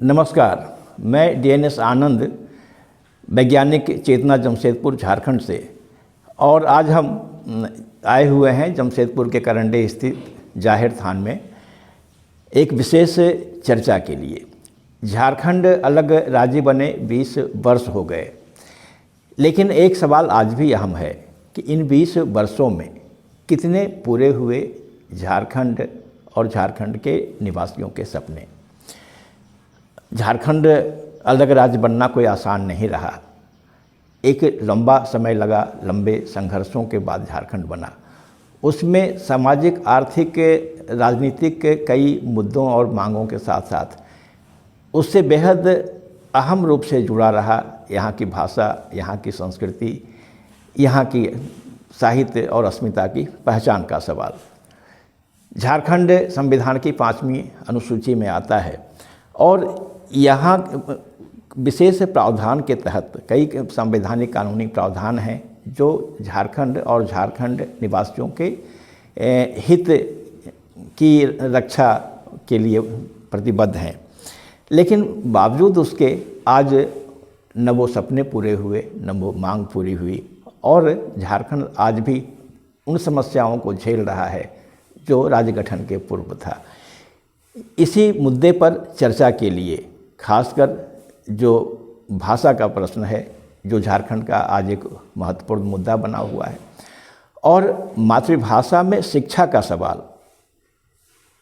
नमस्कार, मैं डीएनएस आनंद, वैज्ञानिक चेतना जमशेदपुर झारखंड से। और आज हम आए हुए हैं जमशेदपुर के करंडे स्थित जाहिर थान में एक विशेष चर्चा के लिए। झारखंड अलग राज्य बने 20 वर्ष हो गए, लेकिन एक सवाल आज भी अहम है कि इन 20 वर्षों में कितने पूरे हुए झारखंड और झारखंड के निवासियों के सपने। झारखंड अलग राज्य बनना कोई आसान नहीं रहा। एक लंबा समय लगा, लंबे संघर्षों के बाद झारखंड बना। उसमें सामाजिक, आर्थिक, राजनीतिक कई मुद्दों और मांगों के साथ साथ उससे बेहद अहम रूप से जुड़ा रहा यहाँ की भाषा, यहाँ की संस्कृति, यहाँ की साहित्य और अस्मिता की पहचान का सवाल। झारखंड संविधान की 5वीं अनुसूची में आता है और यहाँ विशेष प्रावधान के तहत कई संवैधानिक कानूनी प्रावधान हैं जो झारखंड और झारखंड निवासियों के हित की रक्षा के लिए प्रतिबद्ध हैं। लेकिन बावजूद उसके आज न वो सपने पूरे हुए, न वो मांग पूरी हुई और झारखंड आज भी उन समस्याओं को झेल रहा है जो राज्य गठन के पूर्व था। इसी मुद्दे पर चर्चा के लिए खासकर जो भाषा का प्रश्न है, जो झारखंड का आज एक महत्वपूर्ण मुद्दा बना हुआ है, और मातृभाषा में शिक्षा का सवाल,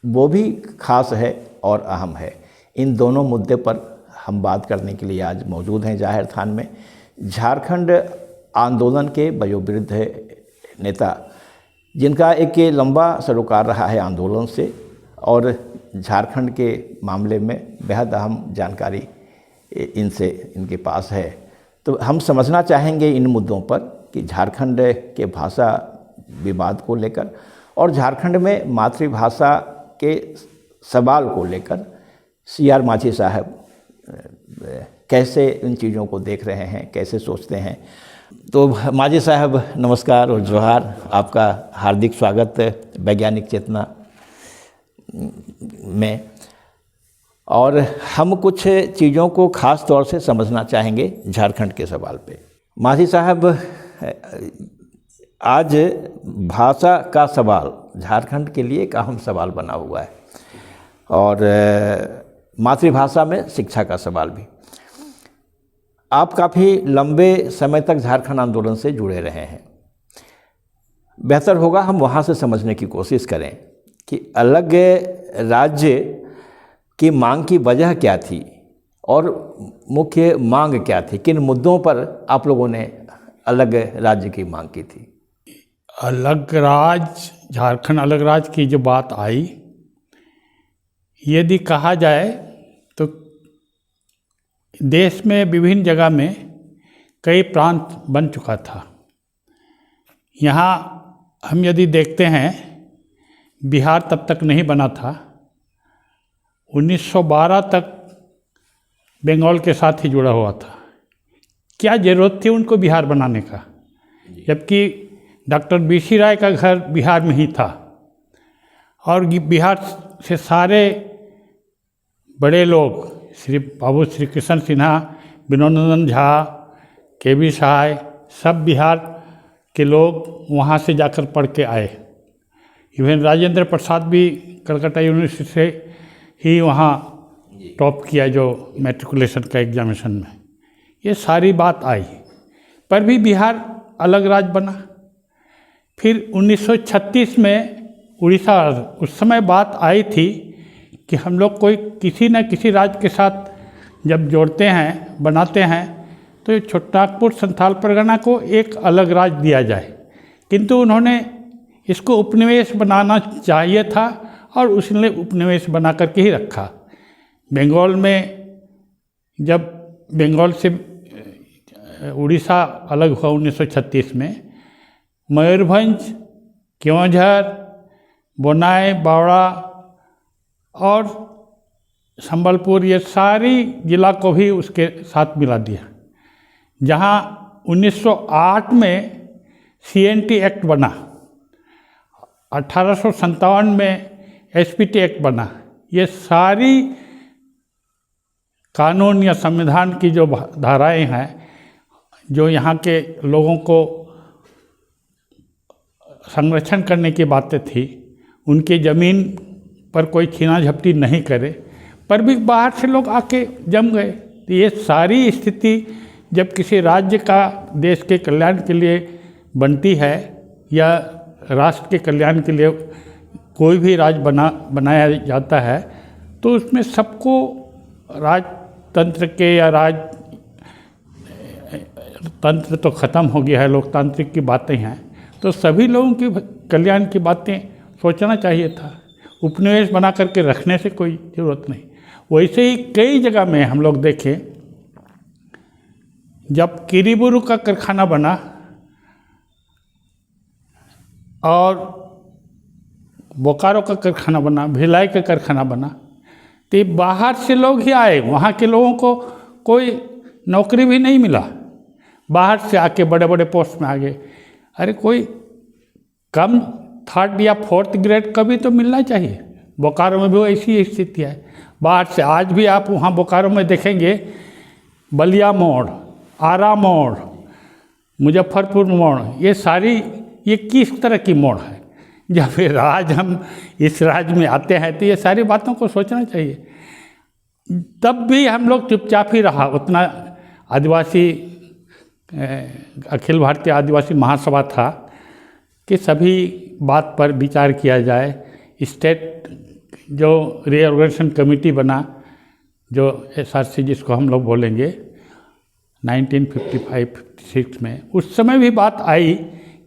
वो भी खास है और अहम है। इन दोनों मुद्दे पर हम बात करने के लिए आज मौजूद हैं जाहिर थान में। झारखंड आंदोलन के वयोवृद्ध नेता, जिनका एक लंबा सरोकार रहा है आंदोलन से और झारखंड के मामले में बेहद अहम जानकारी इनके पास है, तो हम समझना चाहेंगे इन मुद्दों पर कि झारखंड के भाषा विवाद को लेकर और झारखंड में मातृभाषा के सवाल को लेकर CR माझी साहब कैसे इन चीज़ों को देख रहे हैं, कैसे सोचते हैं। तो माझी साहब नमस्कार और जोहार, आपका हार्दिक स्वागत वैज्ञानिक चेतना में। और हम कुछ चीज़ों को ख़ास तौर से समझना चाहेंगे झारखंड के सवाल पे। माझी साहब, आज भाषा का सवाल झारखंड के लिए एक अहम सवाल बना हुआ है और मातृभाषा में शिक्षा का सवाल भी। आप काफ़ी लंबे समय तक झारखंड आंदोलन से जुड़े रहे हैं। बेहतर होगा हम वहाँ से समझने की कोशिश करें कि अलग राज्य की मांग की वजह क्या थी और मुख्य मांग क्या थी, किन मुद्दों पर आप लोगों ने अलग राज्य की मांग की थी। अलग राज्य, झारखंड अलग राज्य की जो बात आई, यदि कहा जाए तो देश में विभिन्न जगह में कई प्रांत बन चुका था। यहाँ हम यदि देखते हैं, बिहार तब तक नहीं बना था। 1912 तक बंगाल के साथ ही जुड़ा हुआ था। क्या ज़रूरत थी उनको बिहार बनाने का, जबकि डॉक्टर BC राय का घर बिहार में ही था और बिहार से सारे बड़े लोग, श्री बाबू श्री कृष्ण सिन्हा, विनोद नंदन झा, KB सहाय, सब बिहार के लोग वहाँ से जाकर पढ़ के आए। इवन राजेंद्र प्रसाद भी कलकत्ता यूनिवर्सिटी से ही वहाँ टॉप किया जो मैट्रिकुलेशन का एग्जामिनेशन में। ये सारी बात आई, पर भी बिहार अलग राज्य बना। फिर 1936 में उड़ीसा, उस समय बात आई थी कि हम लोग कोई किसी न किसी राज्य के साथ जब जोड़ते हैं, बनाते हैं, तो छोटानागपुर संथाल परगना को एक अलग राज्य दिया जाए। किंतु उन्होंने इसको उपनिवेश बनाना चाहिए था और उसने उपनिवेश बना करके ही रखा। बंगाल में जब बंगाल से उड़ीसा अलग हुआ 1936 में, मयूरभंज, केवंझर, बोनाई, बावड़ा और संबलपुर, ये सारी जिला को भी उसके साथ मिला दिया। जहाँ 1908 में CNT एक्ट बना, 1857 में SPT एक्ट बना। ये सारी कानून या संविधान की जो धाराएं हैं, जो यहाँ के लोगों को संरक्षण करने की बातें थी, उनकी ज़मीन पर कोई छीना झपटी नहीं करे, पर भी बाहर से लोग आके जम गए। तो ये सारी स्थिति जब किसी राज्य का देश के कल्याण के लिए बनती है या राष्ट्र के कल्याण के लिए कोई भी राज्य बनाया जाता है, तो उसमें सबको राजतंत्र के या राजतंत्र तो ख़त्म हो गया है, लोकतांत्रिक की बातें हैं, तो सभी लोगों की कल्याण की बातें सोचना चाहिए था। उपनिवेश बना करके रखने से कोई ज़रूरत नहीं। वैसे ही कई जगह में हम लोग देखें, जब किरीबुरु का कारखाना बना और बोकारो का कारखाना बना, भिलाई का कारखाना बना, तो बाहर से लोग ही आए, वहाँ के लोगों को कोई नौकरी भी नहीं मिला, बाहर से आके बड़े बड़े पोस्ट में आ गए। अरे कोई कम 3rd या 4th ग्रेड का भी तो मिलना चाहिए। बोकारो में भी ऐसी स्थिति है। बाहर से आज भी आप वहाँ बोकारो में देखेंगे, बलिया मोड़, आरा मोड़, मुजफ्फरपुर मोड़, ये किस तरह की मोड़ है। जब हम इस राज्य में आते हैं तो ये सारी बातों को सोचना चाहिए। तब भी हम लोग चुपचाप ही रहा। उतना आदिवासी अखिल भारतीय आदिवासी महासभा था कि सभी बात पर विचार किया जाए। स्टेट जो रीऑर्गेनाइजेशन कमेटी बना, जो SRC जिसको हम लोग बोलेंगे, 1955-56 में, उस समय भी बात आई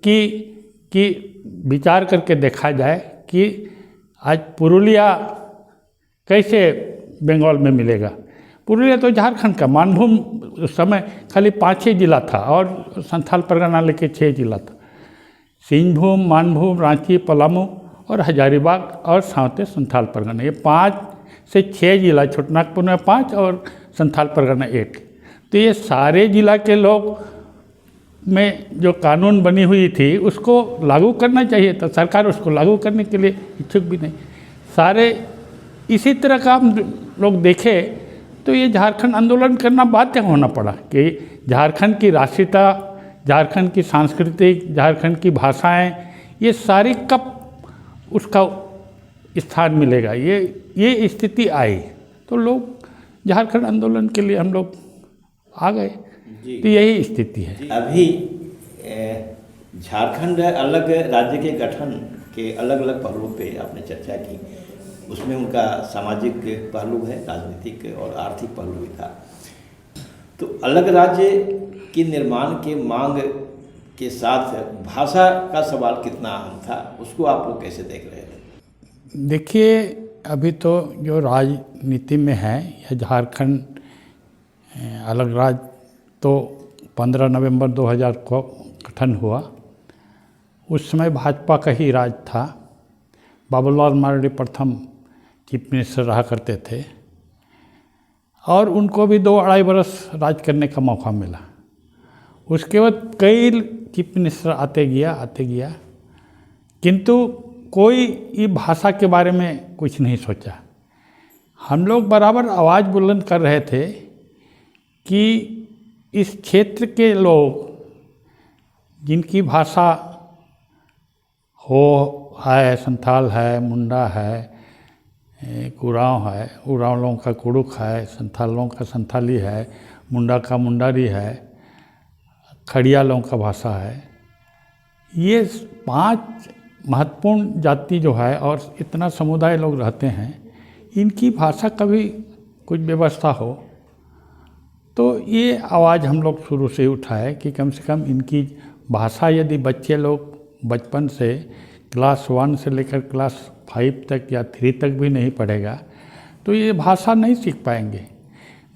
कि विचार करके देखा जाए कि आज पुरुलिया कैसे बंगाल में मिलेगा। पुरुलिया तो झारखंड का, मानभूम उस समय खाली 5-6 जिला था और संथाल परगना लेके 6 जिला था। सिंहभूम, मानभूम, रांची, पलामू और हजारीबाग और सावते संथाल परगना, ये 5 से 6 जिला, छोटनागपुर में 5 और संथाल परगना 1। तो ये सारे जिला के लोग में जो कानून बनी हुई थी उसको लागू करना चाहिए था। सरकार उसको लागू करने के लिए इच्छुक भी नहीं। सारे इसी तरह का हम लोग देखें तो ये झारखंड आंदोलन करना बाध्य होना पड़ा कि झारखंड की राष्ट्रीयता, झारखंड की सांस्कृतिक, झारखंड की भाषाएं, ये सारी कब उसका स्थान मिलेगा। ये स्थिति आई तो लोग झारखंड आंदोलन के लिए हम लोग आ गए। तो यही स्थिति है। अभी झारखंड अलग राज्य के गठन के अलग अलग पहलुओं पे आपने चर्चा की। उसमें उनका सामाजिक पहलू है, राजनीतिक और आर्थिक पहलू भी था। तो अलग राज्य के निर्माण के मांग के साथ भाषा का सवाल कितना अहम था, उसको आप लोग कैसे देख रहे हैं? देखिए, अभी तो जो राजनीति में है, यह झारखंड अलग राज्य तो 15 नवंबर 2000 को गठन हुआ। उस समय भाजपा का ही राज था। बाबूलाल मरांडी प्रथम चीफ मिनिस्टर रहा करते थे और उनको भी 2-2.5 बरस राज करने का मौका मिला। उसके बाद कई चीफ मिनिस्टर आते गया, किंतु कोई ये भाषा के बारे में कुछ नहीं सोचा। हम लोग बराबर आवाज़ बुलंद कर रहे थे कि इस क्षेत्र के लोग जिनकी भाषा है, संथाल है, मुंडा है, उरांव है, उरांव लोगों का कुड़ुक है, संथाल लोगों का संथाली है, मुंडा का मुंडारी है, खड़िया लोगों का भाषा है। ये 5 महत्वपूर्ण जाति जो है और इतना समुदाय लोग रहते हैं, इनकी भाषा का भी कुछ व्यवस्था हो। तो ये आवाज़ हम लोग शुरू से उठाए कि कम से कम इनकी भाषा, यदि बच्चे लोग बचपन से क्लास 1 से लेकर क्लास 5 तक या 3 तक भी नहीं पढ़ेगा तो ये भाषा नहीं सीख पाएंगे।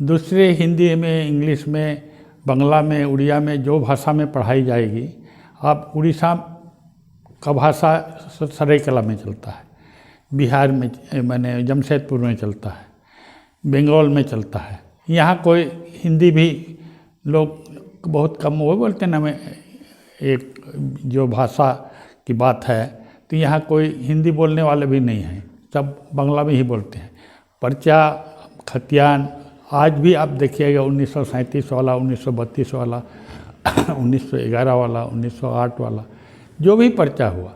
दूसरे हिंदी में, इंग्लिश में, बंगला में, उड़िया में जो भाषा में पढ़ाई जाएगी, अब उड़ीसा का भाषा सरायकला में चलता है, बिहार में माने जमशेदपुर में चलता है, बंगाल में चलता है। यहाँ कोई हिंदी भी लोग बहुत कम वो बोलते हैं ना, में एक जो भाषा की बात है तो यहाँ कोई हिंदी बोलने वाले भी नहीं हैं, सब बांग्ला में ही बोलते हैं। पर्चा, खतियान आज भी आप देखिएगा 1937 वाला, 1932 वाला, 1911 वाला, 1908 वाला, जो भी पर्चा हुआ,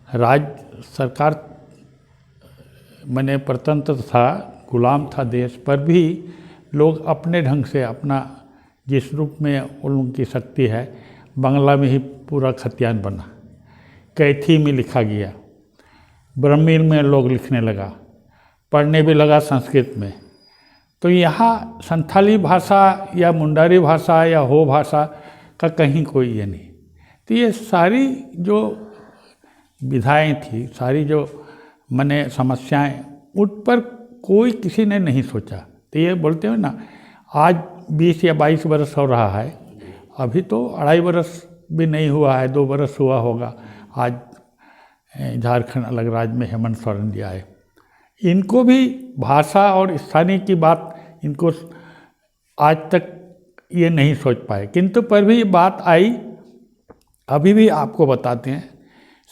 राज्य सरकार माने परतंत्र था, गुलाम था देश, पर भी लोग अपने ढंग से अपना जिस रूप में उन लोगों की शक्ति है, बांग्ला में ही पूरा खतियान बना, कैथी में लिखा गया, ब्राह्मीण में लोग लिखने लगा, पढ़ने भी लगा संस्कृत में। तो यहाँ संथाली भाषा या मुंडारी भाषा या हो भाषा का कहीं कोई ये नहीं। तो ये सारी जो विधाएं थी, सारी जो मने समस्याएं, उन पर कोई किसी ने नहीं सोचा। तो ये बोलते हो ना, आज 20 या 22 बरस हो रहा है, अभी तो 2.5 बरस भी नहीं हुआ है, 2 बरस हुआ होगा आज झारखंड अलग राज्य में हेमंत सोरेन जी आए। इनको भी भाषा और स्थानीय की बात, इनको आज तक ये नहीं सोच पाए, किंतु पर भी ये बात आई। अभी भी आपको बताते हैं,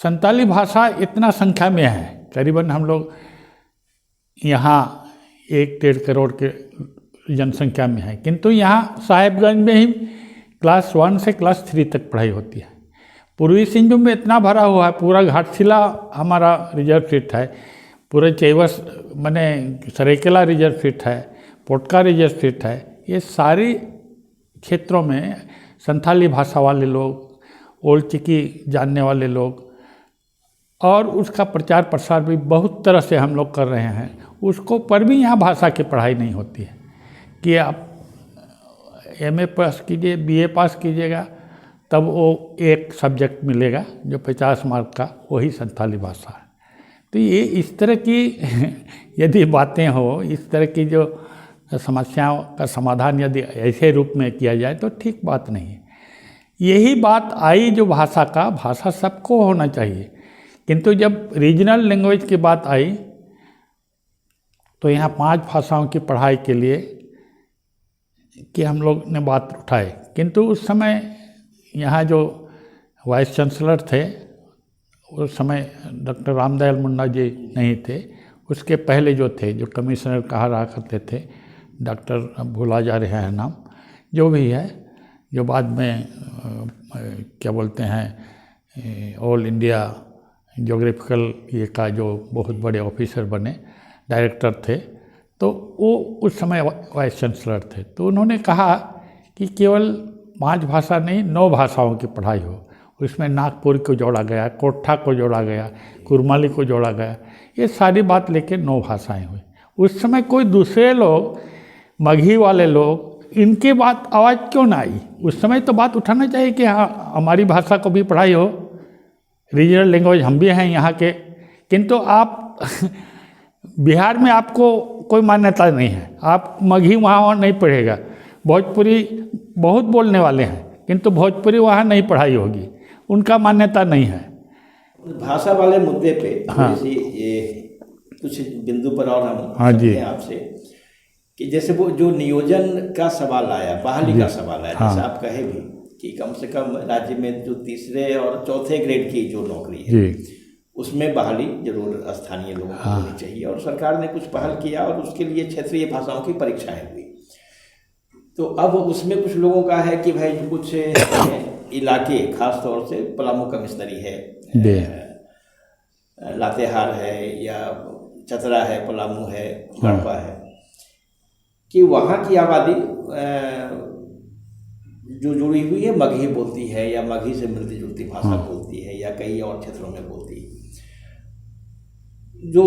संताली भाषा इतना संख्या में है, करीबन हम लोग यहाँ 1-1.5 करोड़ के जनसंख्या में है, किंतु यहाँ साहेबगंज में ही क्लास 1 से क्लास 3 तक पढ़ाई होती है। पूर्वी सिंहभूम में इतना भरा हुआ है, पूरा घाटशिला हमारा रिजर्व सीट है, पूरे चैवस माने सरेकेला रिजर्व सीट है, पोटका रिजर्व सीट है। ये सारी क्षेत्रों में संथाली भाषा वाले लोग, ओल्ड चिकी जानने वाले लोग, और उसका प्रचार प्रसार भी बहुत तरह से हम लोग कर रहे हैं। उसको पर भी यहाँ भाषा की पढ़ाई नहीं होती है कि आप MA पास कीजिए, BA पास कीजिएगा, तब वो एक सब्जेक्ट मिलेगा जो 50 मार्क का, वही संथाली भाषा है। तो ये इस तरह की यदि बातें हो, इस तरह की जो समस्याओं का समाधान यदि ऐसे रूप में किया जाए तो ठीक बात नहीं है। यही बात आई जो भाषा का, भाषा सबको होना चाहिए, किंतु जब रीजनल लैंग्वेज की बात आई तो यहाँ 5 भाषाओं की पढ़ाई के लिए कि हम लोग ने बात उठाई, किंतु उस समय यहाँ जो वाइस चांसलर थे, उस समय डॉक्टर रामदयाल मुंडा जी नहीं थे, उसके पहले जो थे, जो कमिश्नर कहा रहा करते थे, डॉक्टर भूला जा रहा है नाम, जो भी है, जो बाद में क्या बोलते हैं ऑल इंडिया ज्योग्राफिकल ये का जो बहुत बड़े ऑफिसर बने, डायरेक्टर थे, तो वो उस समय वाइस चांसलर थे। तो उन्होंने कहा कि केवल 5 भाषा नहीं, 9 भाषाओं की पढ़ाई हो। उसमें नागपुर को जोड़ा गया, कोठा को जोड़ा गया, कुरमाली को जोड़ा गया, ये सारी बात लेके 9 भाषाएं हुई। उस समय कोई दूसरे लोग, मगही वाले लोग, इनकी बात आवाज़ क्यों ना आई? उस समय तो बात उठाना चाहिए कि हाँ हमारी भाषा को भी पढ़ाई हो, रीजनल लैंग्वेज हम भी हैं यहाँ के। किंतु आप बिहार में आपको कोई मान्यता नहीं है, आप मगही वहाँ नहीं पढ़ेगा, भोजपुरी बहुत बोलने वाले हैं, किंतु भोजपुरी वहाँ नहीं पढ़ाई होगी, उनका मान्यता नहीं है। भाषा वाले मुद्दे पे हाँ। जैसे ये कुछ बिंदु पर और हम हाँ जी। आपसे कि जैसे वो जो नियोजन का सवाल आया, बहाली का सवाल आया, हाँ। जैसे आप कहे भी कि कम से कम राज्य में जो 3रे और 4थे ग्रेड की जो नौकरी है जी, उसमें बहाली जरूर स्थानीय लोगों को होनी चाहिए, और सरकार ने कुछ पहल किया और उसके लिए क्षेत्रीय भाषाओं की परीक्षाएं हुई। तो अब उसमें कुछ लोगों का है कि भाई कुछ इलाके, खास तौर से पलामू कमिश्नरी है, लातेहार है या चतरा है, पलामू है, गढ़वा है, कि वहाँ की आबादी जो जुड़ी हुई है मगही बोलती है या मगही से मिलती जुलती भाषा बोलती है या कई और क्षेत्रों में बोलती है, जो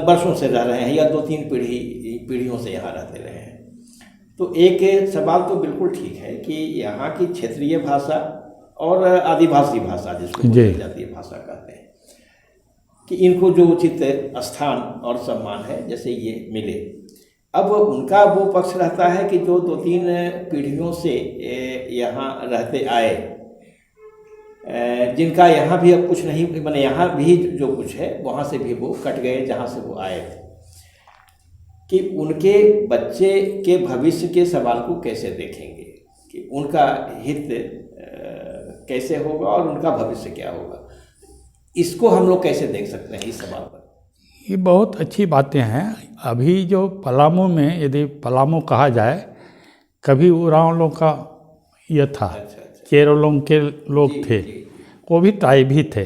वर्षों से रह रहे हैं या 2-3 पीढ़ियों से यहाँ रहते रहे हैं। तो एक सवाल तो बिल्कुल ठीक है कि यहाँ की क्षेत्रीय भाषा और आदिवासी भाषा, जिसको जनजातीय भाषा कहते हैं, कि इनको जो उचित स्थान और सम्मान है जैसे ये मिले। अब उनका वो पक्ष रहता है कि जो 2-3 पीढ़ियों से यहाँ रहते आए, जिनका यहाँ भी अब कुछ नहीं, मैंने यहाँ भी जो कुछ है वहाँ से भी वो कट गए जहाँ से वो आए थे, कि उनके बच्चे के भविष्य के सवाल को कैसे देखेंगे, कि उनका हित कैसे होगा और उनका भविष्य क्या होगा, इसको हम लोग कैसे देख सकते हैं इस सवाल पर? ये बहुत अच्छी बातें हैं। अभी जो पलामू में, यदि पलामू कहा जाए, कभी उरावलों का ये था, केरलों के लोग थे, वो भी ट्राइब ही थे।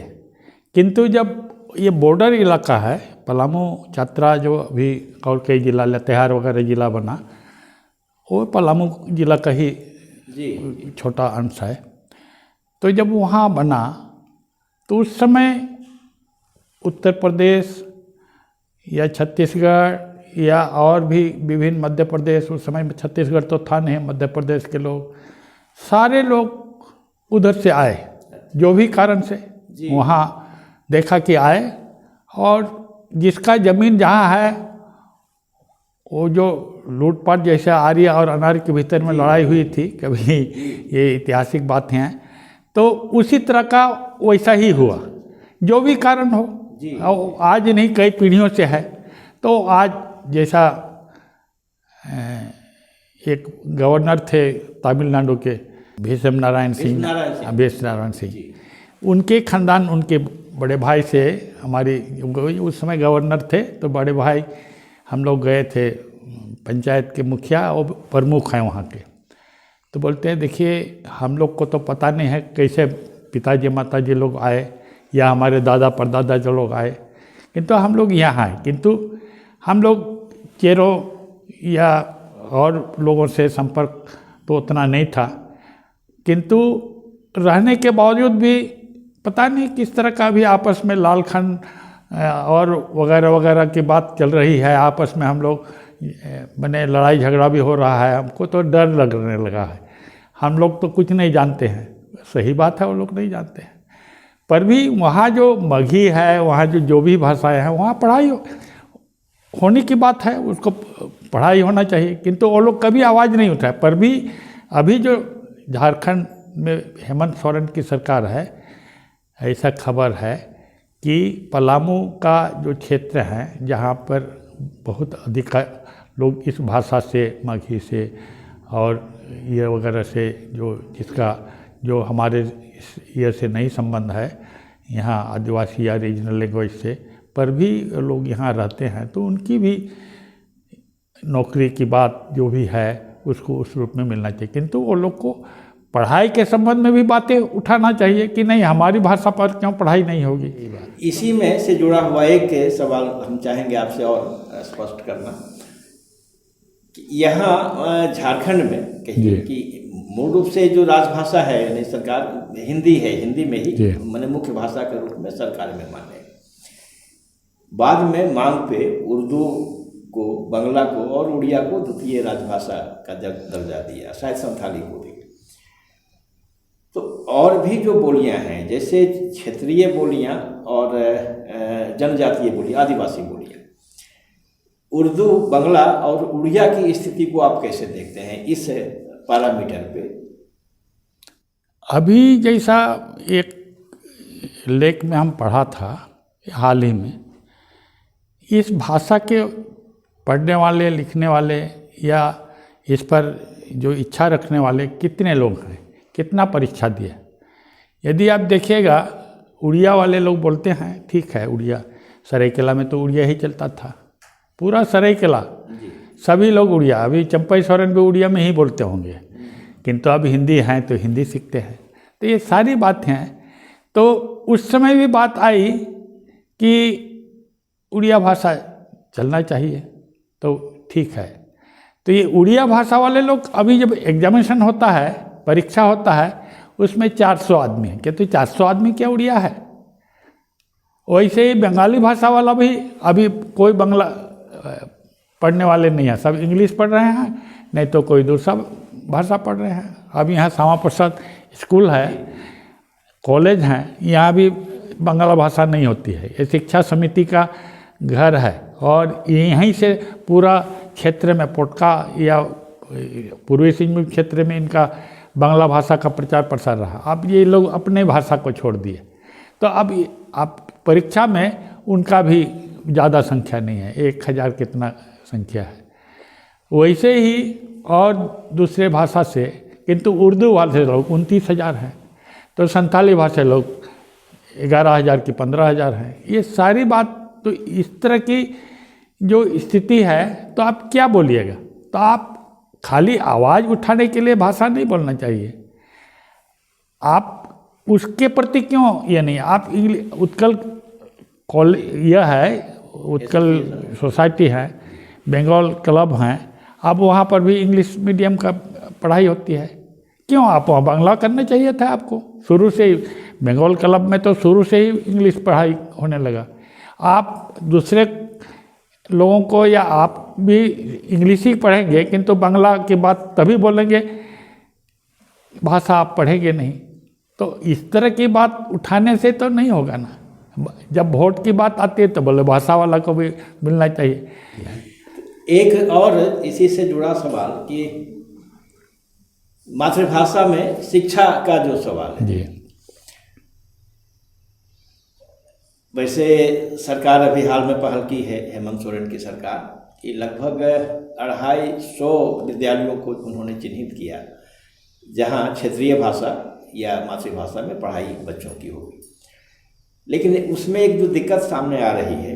किंतु जब ये बॉर्डर इलाका है, पलामू चतरा जो अभी और कई जिला लातेहार वगैरह जिला बना, वो पलामू जिला का ही छोटा अंश है। तो जब वहाँ बना तो उस समय उत्तर प्रदेश या छत्तीसगढ़ या और भी विभिन्न, मध्य प्रदेश, उस समय में छत्तीसगढ़ तो था नहीं, मध्य प्रदेश के लोग, सारे लोग उधर से आए, जो भी कारण से वहाँ देखा कि आए। और जिसका ज़मीन जहाँ है, वो जो लूटपाट जैसे आर्य और अनार्य के भीतर में लड़ाई हुई थी कभी, ये ऐतिहासिक बातें हैं, तो उसी तरह का वैसा ही हुआ, जो भी कारण हो। आज नहीं, कई पीढ़ियों से है। तो आज जैसा एक गवर्नर थे तमिलनाडु के, भीष्म नारायण सिंह, उनके खानदान, उनके बड़े भाई से हमारी, उस समय गवर्नर थे, तो बड़े भाई हम लोग गए थे, पंचायत के मुखिया और प्रमुख हैं वहाँ के। तो बोलते हैं देखिए, हम लोग को तो पता नहीं है कैसे पिताजी माताजी लोग आए या हमारे दादा परदादा जो लोग आए, किंतु हम लोग यहाँ आए। किंतु हम लोग चेरों या और लोगों से संपर्क तो उतना नहीं था, किंतु रहने के बावजूद भी पता नहीं किस तरह का भी आपस में लालखन और वगैरह वगैरह की बात चल रही है। आपस में हम लोग मैंने लड़ाई झगड़ा भी हो रहा है। हमको तो डर लगने लगा है। हम लोग तो कुछ नहीं जानते हैं, सही बात है, वो लोग नहीं जानते हैं, पर भी वहाँ जो मगही है, वहाँ जो भी भाषाएं हैं, वहाँ पढ़ाई होने की बात है, उसको पढ़ाई होना चाहिए। किंतु वो लोग कभी आवाज़ नहीं उठाए। पर भी अभी जो झारखंड में हेमंत सोरेन की सरकार है, ऐसा खबर है कि पलामू का जो क्षेत्र है, जहाँ पर बहुत अधिक लोग इस भाषा से, मगही से और ये वगैरह से, जिसका जो हमारे ये से नहीं संबंध है, यहाँ आदिवासी या रीजनल लैंग्वेज से, पर भी लोग यहाँ रहते हैं, तो उनकी भी नौकरी की बात जो भी है उसको उस रूप में मिलना चाहिए। किंतु वो लोग को पढ़ाई के संबंध में भी बातें उठाना चाहिए कि नहीं, हमारी भाषा पर क्यों पढ़ाई नहीं होगी। इसी में से जुड़ा हुआ एक सवाल हम चाहेंगे आपसे और स्पष्ट करना कि यहाँ झारखंड में कहिए कि मूल रूप से जो राजभाषा है, यानी सरकार हिंदी है, हिंदी में ही मैंने मुख्य भाषा के रूप में सरकार में माने। बाद में मांग पे उर्दू को, बंगला को और उड़िया को द्वितीय राजभाषा का दर्जा दिया, शायद संथाली को भी। तो और भी जो बोलियां हैं, जैसे क्षेत्रीय बोलियां और जनजातीय बोलियां, आदिवासी बोलियां, उर्दू, बंगला और उड़िया की स्थिति को आप कैसे देखते हैं इस पैरामीटर पे? अभी जैसा एक लेख में हम पढ़ा था हाल ही में, इस भाषा के पढ़ने वाले, लिखने वाले या इस पर जो इच्छा रखने वाले कितने लोग हैं, कितना परीक्षा दिया। यदि आप देखिएगा, उड़िया वाले लोग बोलते हैं ठीक है, उड़िया, सरायकेला में तो उड़िया ही चलता था, पूरा सरायकेला सभी लोग उड़िया। अभी चंपई सोरेन भी उड़िया में ही बोलते होंगे, किंतु अब हिंदी हैं तो हिंदी सीखते हैं। तो ये सारी बातें हैं। तो उस समय भी बात आई कि उड़िया भाषा चलना चाहिए, तो ठीक है। तो ये उड़िया भाषा वाले लोग, अभी जब एग्जामिनेशन होता है, परीक्षा होता है, उसमें 400 आदमी है, क्या तो 400 आदमी क्या उड़िया है? वैसे ही बंगाली भाषा वाला भी, अभी कोई बंगला पढ़ने वाले नहीं है, सब इंग्लिश पढ़ रहे हैं, नहीं तो कोई दूसरा भाषा पढ़ रहे हैं। अब यहाँ श्यामा प्रसाद स्कूल है, कॉलेज हैं, यहाँ भी बंगाला भाषा नहीं होती है। ये शिक्षा समिति का घर है और यहीं से पूरा क्षेत्र में, पोटका या पूर्वी सिंहभूम क्षेत्र में इनका बांग्ला भाषा का प्रचार प्रसार रहा। अब ये लोग अपने भाषा को छोड़ दिए, तो अब आप परीक्षा में उनका भी ज़्यादा संख्या नहीं है, 1000 कितना संख्या है। वैसे ही और दूसरे भाषा से, किंतु उर्दू वाले लोग 29,000 हैं, तो संथाली भाषा लोग 11,000 की 15,000 हैं। ये सारी बात तो इस तरह की जो स्थिति है तो आप क्या बोलिएगा? तो आप खाली आवाज़ उठाने के लिए भाषा नहीं बोलना चाहिए, आप उसके प्रति क्यों ये नहीं, आप उत्कल यह है उत्कल सोसाइटी है, बंगाल क्लब हैं, अब वहाँ पर भी इंग्लिश मीडियम का पढ़ाई होती है, क्यों आप वहाँ बांग्ला करना चाहिए था आपको शुरू से ही। बंगाल क्लब में तो शुरू से ही इंग्लिश पढ़ाई होने लगा। आप दूसरे लोगों को या आप भी इंग्लिश ही पढ़ेंगे किंतु बांग्ला की बात तभी बोलेंगे, भाषा आप पढ़ेंगे नहीं। तो इस तरह की बात उठाने से तो नहीं होगा ना। जब वोट की बात आती है तो बोले भाषा वाला को भी मिलना चाहिए। एक और इसी से जुड़ा सवाल कि मातृभाषा में शिक्षा का जो सवाल है जी, वैसे सरकार अभी हाल में पहल की है, हेमंत सोरेन की सरकार, कि लगभग 250 विद्यालयों को उन्होंने चिन्हित किया जहां क्षेत्रीय भाषा या मातृभाषा में पढ़ाई बच्चों की होगी। लेकिन उसमें एक जो दिक्कत सामने आ रही है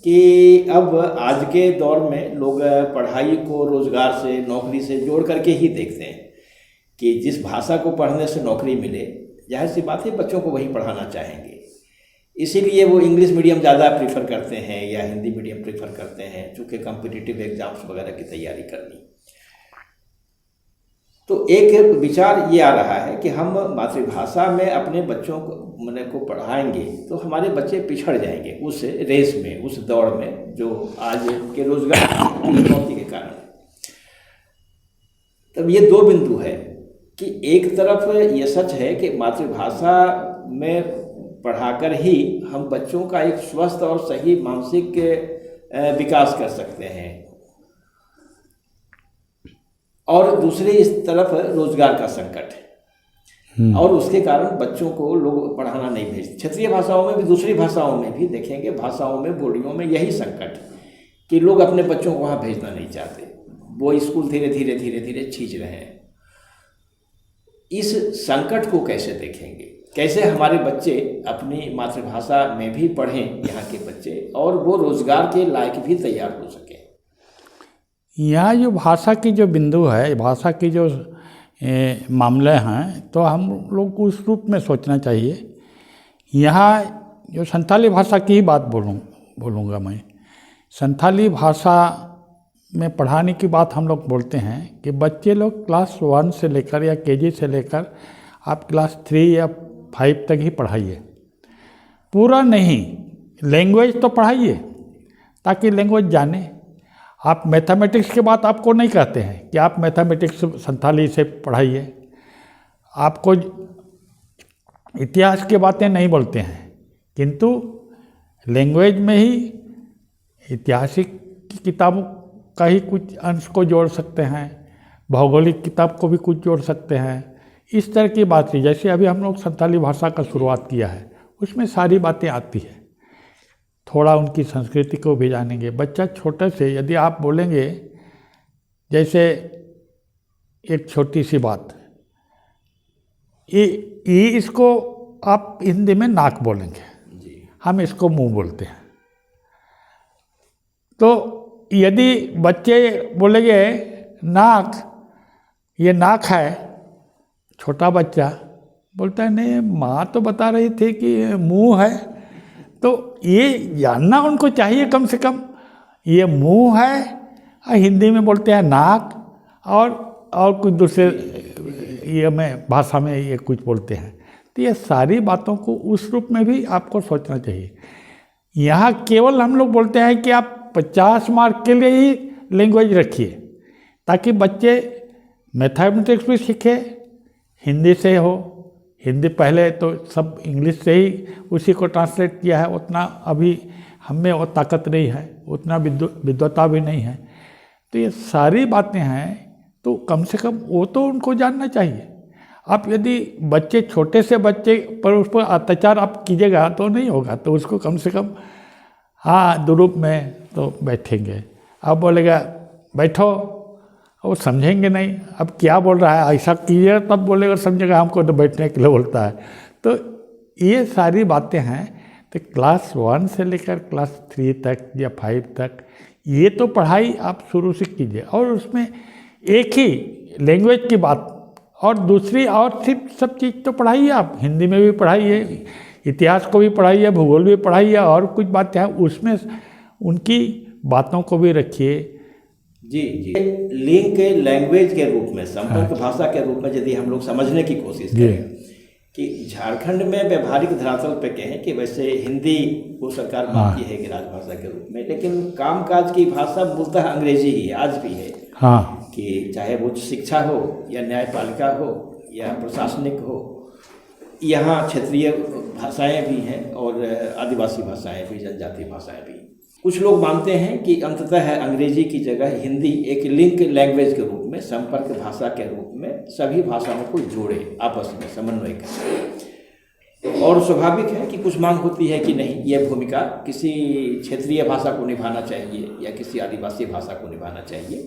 कि अब आज के दौर में लोग पढ़ाई को रोजगार से, नौकरी से जोड़ करके ही देखते हैं कि जिस भाषा को पढ़ने से नौकरी मिले, जाहिर सी बात है बच्चों को वही पढ़ाना चाहेंगे। इसीलिए वो इंग्लिश मीडियम ज़्यादा प्रीफर करते हैं या हिंदी मीडियम प्रीफर करते हैं, चूँकि कॉम्पिटिटिव एग्जाम्स वगैरह की तैयारी करनी। तो एक विचार ये आ रहा है कि हम मातृभाषा में अपने बच्चों को पढ़ाएंगे तो हमारे बच्चे पिछड़ जाएंगे उस रेस में, उस दौड़ में जो आज के रोजगार की चुनौती के कारण। तब ये दो बिंदु है कि एक तरफ ये सच है कि मातृभाषा में पढ़ाकर ही हम बच्चों का एक स्वस्थ और सही मानसिक विकास कर सकते हैं, और दूसरी इस तरफ रोजगार का संकट है और उसके कारण बच्चों को लोग पढ़ाना नहीं भेजते। क्षेत्रीय भाषाओं में भी, दूसरी भाषाओं में भी देखेंगे, भाषाओं में, बोलियों में यही संकट कि लोग अपने बच्चों को वहाँ भेजना नहीं चाहते, वो स्कूल धीरे धीरे धीरे धीरे छींच रहे हैं। इस संकट को कैसे देखेंगे, कैसे हमारे बच्चे अपनी मातृभाषा में भी पढ़ें, यहाँ के बच्चे, और वो रोजगार के लायक भी तैयार हो सकें। यहाँ जो भाषा की जो बिंदु है, भाषा की जो मामले हैं, तो हम लोग को उस रूप में सोचना चाहिए। यहाँ जो संथाली भाषा की ही बात बोलूँगा मैं। संथाली भाषा में पढ़ाने की बात हम लोग बोलते हैं कि बच्चे लोग क्लास 1 से लेकर या केजी से लेकर आप क्लास 3 या 5 तक ही पढ़ाइए, पूरा नहीं। लैंग्वेज तो पढ़ाइए ताकि लैंग्वेज जाने। आप मैथमेटिक्स की बात आपको नहीं कहते हैं कि आप मैथमेटिक्स संथाली से पढ़ाइए, आपको इतिहास की बातें नहीं बोलते हैं, किंतु लैंग्वेज में ही ऐतिहासिक किताबों का ही कुछ अंश को जोड़ सकते हैं, भौगोलिक किताब को भी कुछ जोड़ सकते हैं। इस तरह की बात है। जैसे अभी हम लोग संथाली भाषा का शुरुआत किया है, उसमें सारी बातें आती है, थोड़ा उनकी संस्कृति को भी जानेंगे। बच्चा छोटे से यदि आप बोलेंगे, जैसे एक छोटी सी बात, ये इसको आप हिंदी में नाक बोलेंगे, हम इसको मुंह बोलते हैं। तो यदि बच्चे बोलेंगे नाक, ये नाक है, छोटा बच्चा बोलता है नहीं माँ तो बता रही थी कि मुंह है। तो ये जानना उनको चाहिए कम से कम, ये मुंह है, हिंदी में बोलते हैं नाक, और कुछ दूसरे ये में भाषा में ये कुछ बोलते हैं। तो ये सारी बातों को उस रूप में भी आपको सोचना चाहिए। यहाँ केवल हम लोग बोलते हैं कि आप 50 मार्क के लिए ही लैंग्वेज रखिए, ताकि बच्चे मैथमेटिक्स भी सीखे, हिंदी से हो। हिंदी पहले तो सब इंग्लिश से ही उसी को ट्रांसलेट किया है, उतना अभी हम में वो ताकत नहीं है, उतना विद्वता भी नहीं है। तो ये सारी बातें हैं, तो कम से कम वो तो उनको जानना चाहिए। आप यदि बच्चे, छोटे से बच्चे पर उस पर अत्याचार आप कीजिएगा तो नहीं होगा, तो उसको कम से कम हाँ दुरूप में तो बैठेंगे। अब बोलेगा बैठो, वो समझेंगे नहीं, अब क्या बोल रहा है, ऐसा कीजिए तब बोलेगा, समझेगा हमको तो बैठने के लिए बोलता है। तो ये सारी बातें हैं। तो क्लास 1 से लेकर क्लास 3 तक या 5 तक ये तो पढ़ाई आप शुरू से कीजिए, और उसमें एक ही लैंग्वेज की बात और दूसरी और सिर्फ सब चीज़ तो पढ़ाइए। आप हिंदी में भी पढ़ाइए, इतिहास को भी पढ़ाइए, भूगोल भी पढ़ाइए, और कुछ बातें हैं उसमें उनकी बातों को भी रखिए। जी जी, लिंक लैंग्वेज के रूप में, संपर्क भाषा के रूप में यदि हम लोग समझने की कोशिश करें कि झारखंड में व्यवहारिक धरातल पे कहें कि वैसे हिंदी को सरकार मानती है कि राजभाषा के रूप में, लेकिन कामकाज की भाषा मूलतः अंग्रेजी ही आज भी है। हाँ, कि चाहे वो शिक्षा हो या न्यायपालिका हो या प्रशासनिक हो, यहाँ क्षेत्रीय भाषाएं भी हैं और आदिवासी भाषाएं भी, जनजातीय भाषाएं भी। कुछ लोग मानते हैं कि अंततः अंग्रेजी की जगह हिंदी एक लिंक लैंग्वेज के रूप में, संपर्क भाषा के रूप में सभी भाषाओं को जोड़े, आपस में समन्वय करें। और स्वाभाविक है कि कुछ मांग होती है कि नहीं, यह भूमिका किसी क्षेत्रीय भाषा को निभाना चाहिए या किसी आदिवासी भाषा को निभाना चाहिए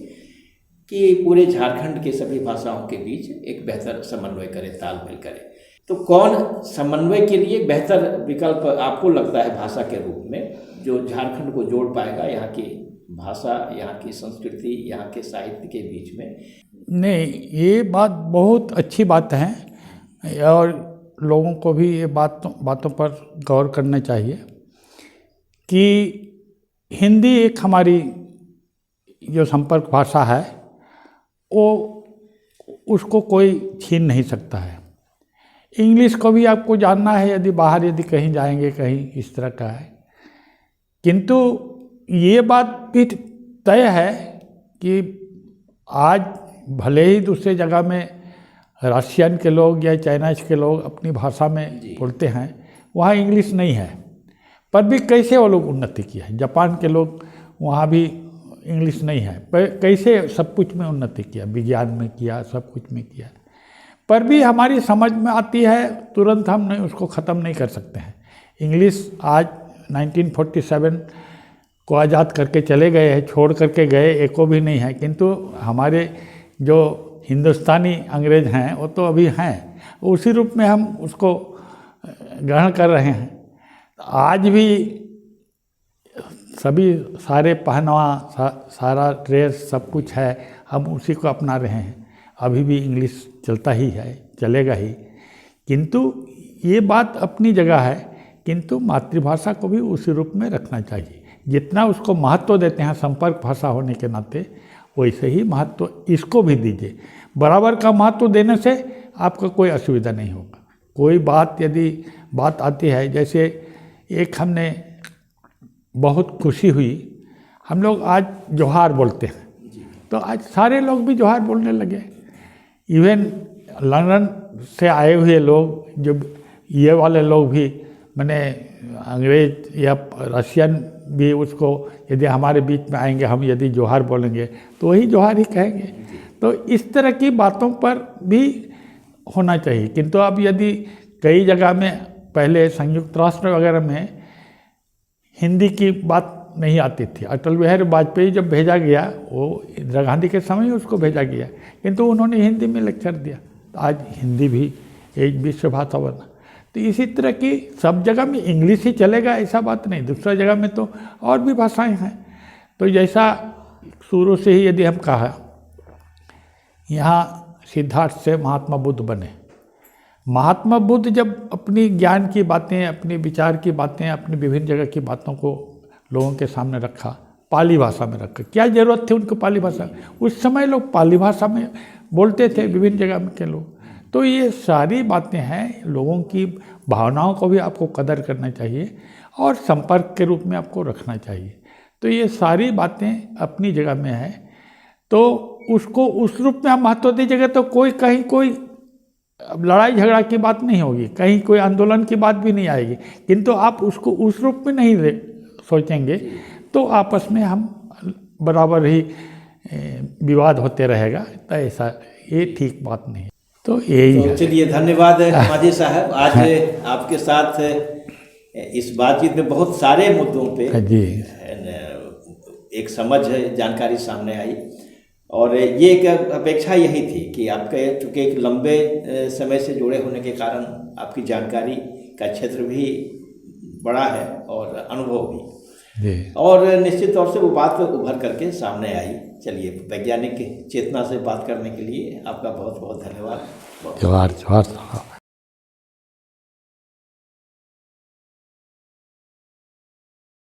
कि पूरे झारखंड के सभी भाषाओं के बीच एक बेहतर समन्वय करे, तालमेल करे। तो कौन समन्वय के लिए बेहतर विकल्प आपको लगता है भाषा के रूप में, जो झारखंड को जोड़ पाएगा, यहाँ की भाषा, यहाँ की संस्कृति, यहाँ के साहित्य के बीच में? नहीं, ये बात बहुत अच्छी बात है और लोगों को भी ये बातों पर गौर करना चाहिए कि हिंदी एक हमारी जो संपर्क भाषा है वो, उसको कोई छीन नहीं सकता है। इंग्लिश को भी आपको जानना है यदि बाहर यदि कहीं जाएंगे, कहीं इस तरह का है। किंतु ये बात भी तय है कि आज भले ही दूसरे जगह में रशियन के लोग या चाइनीज के लोग अपनी भाषा में बोलते हैं, वहाँ इंग्लिश नहीं है, पर भी कैसे वो लोग उन्नति किया है। जापान के लोग, वहाँ भी इंग्लिश नहीं है, पर कैसे सब कुछ में उन्नति किया, विज्ञान में किया, सब कुछ में किया, पर भी हमारी समझ में आती है, तुरंत हम नहीं उसको ख़त्म नहीं कर सकते हैं। इंग्लिश आज 1947 को आज़ाद करके चले गए हैं, छोड़ करके गए, एको भी नहीं है, किंतु हमारे जो हिंदुस्तानी अंग्रेज हैं वो तो अभी हैं, उसी रूप में हम उसको ग्रहण कर रहे हैं। आज भी सभी सारे पहनावा, सारा ड्रेस, सब कुछ है, हम उसी को अपना रहे हैं। अभी भी इंग्लिश चलता ही है, चलेगा ही, किंतु ये बात अपनी जगह है, किंतु मातृभाषा को भी उसी रूप में रखना चाहिए। जितना उसको महत्व देते हैं संपर्क भाषा होने के नाते, वैसे ही महत्व इसको भी दीजिए। बराबर का महत्व देने से आपका कोई असुविधा नहीं होगा। कोई बात यदि बात आती है, जैसे एक हमने बहुत खुशी हुई, हम लोग आज जोहार बोलते हैं, तो आज सारे लोग भी जोहार बोलने लगे। इवन लंदन से आए हुए लोग, जो ये वाले लोग भी, मैंने अंग्रेज या रशियन भी, उसको यदि हमारे बीच में आएंगे, हम यदि जोहार बोलेंगे तो वही जोहार ही कहेंगे। तो इस तरह की बातों पर भी होना चाहिए। किंतु अब यदि कई जगह में, पहले संयुक्त राष्ट्र वगैरह में हिंदी की बात नहीं आती थी, अटल बिहारी वाजपेयी जब भेजा गया, वो इंदिरा गांधी के समय ही उसको भेजा गया, किंतु उन्होंने हिंदी में लेक्चर दिया, तो आज हिंदी भी एक विश्व भाषा बना। तो इसी तरह की सब जगह में इंग्लिश ही चलेगा ऐसा बात नहीं, दूसरा जगह में तो और भी भाषाएं हैं। तो जैसा शुरू से ही यदि हम कहा, यहाँ सिद्धार्थ से महात्मा बुद्ध बने। महात्मा बुद्ध जब अपनी ज्ञान की बातें, अपने विचार की बातें, अपनी विभिन्न जगह की बातों को लोगों के सामने रखा, पाली भाषा में रखा। क्या ज़रूरत थी उनको पाली भाषा? उस समय लोग पाली भाषा में बोलते थे, विभिन्न जगह में के लोग। तो ये सारी बातें हैं, लोगों की भावनाओं को भी आपको कदर करना चाहिए और संपर्क के रूप में आपको रखना चाहिए। तो ये सारी बातें अपनी जगह में है, तो उसको उस रूप में आप महत्व दीजिएगा तो कोई कहीं कोई लड़ाई झगड़ा की बात नहीं होगी, कहीं कोई आंदोलन की बात भी नहीं आएगी। किंतु आप उसको उस रूप में नहीं सोचेंगे तो आपस में हम बराबर ही विवाद होते रहेगा, तो ऐसा ये ठीक बात नहीं। तो यही है। चलिए, धन्यवाद मांझी साहब। आज आपके साथ इस बातचीत में बहुत सारे मुद्दों पे जी एक समझ जानकारी सामने आई, और ये एक अपेक्षा यही थी कि आपके चूँकि एक लंबे समय से जुड़े होने के कारण आपकी जानकारी का क्षेत्र भी बड़ा है और अनुभव भी, जी और निश्चित तौर से वो बात उभर करके सामने आई। चलिए, वैज्ञानिक चेतना से बात करने के लिए आपका बहुत बहुत धन्यवाद। जोहार जोहार साहब।